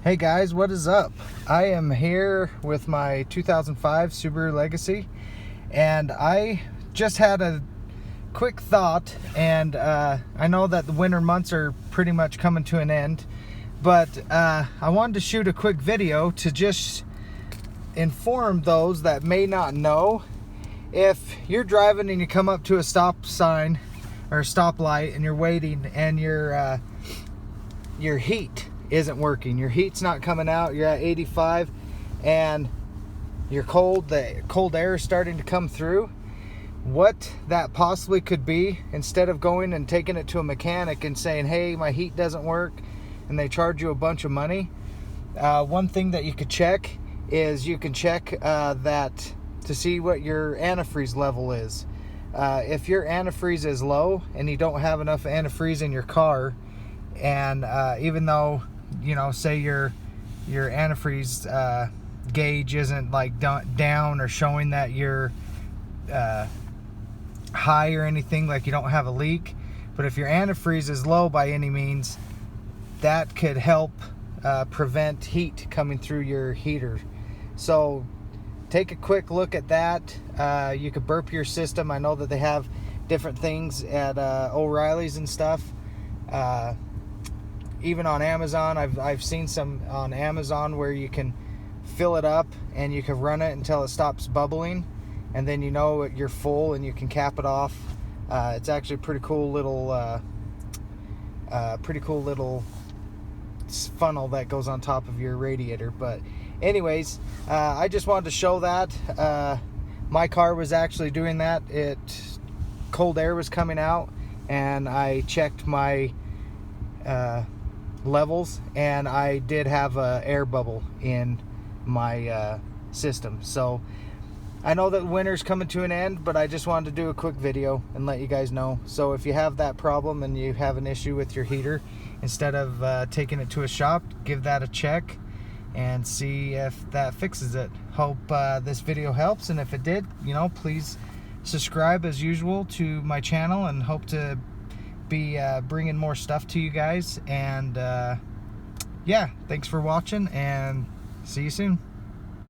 Hey guys, what is up? I am here with my 2005 Subaru Legacy, and I just had a quick thought, and I know that the winter months are pretty much coming to an end, but I wanted to shoot a quick video to just inform those that may not know. If you're driving and you come up to a stop sign or a stoplight and you're waiting and your heat isn't working, your heat's not coming out, you're at 85 and you're cold, the cold air is starting to come through, what that possibly could be, instead of going and taking it to a mechanic and saying, hey, my heat doesn't work, and they charge you a bunch of money, one thing that you could check is you can check that to see what your antifreeze level is. If your antifreeze is low and you don't have enough antifreeze in your car, and even though, you know, say your antifreeze gauge isn't like down or showing that you're high or anything, like you don't have a leak, but if your antifreeze is low by any means, that could help prevent heat coming through your heater. So take a quick look at that. You could burp your system. I know that they have different things at O'Reilly's and stuff. Even on Amazon, I've seen some on Amazon where you can fill it up and you can run it until it stops bubbling, and then you know you're full and you can cap it off. It's actually a pretty cool little funnel that goes on top of your radiator. But anyways, I just wanted to show that. My car was actually doing that. Cold air was coming out, and I checked my levels, and I did have a air bubble in my system. So I know that winter's coming to an end, but I just wanted to do a quick video and let you guys know. So if you have that problem and you have an issue with your heater, instead of taking it to a shop, give that a check and see if that fixes it. Hope this video helps, and if it did, you know, please subscribe as usual to my channel, and hope to be bringing more stuff to you guys. And yeah, thanks for watching, and see you soon.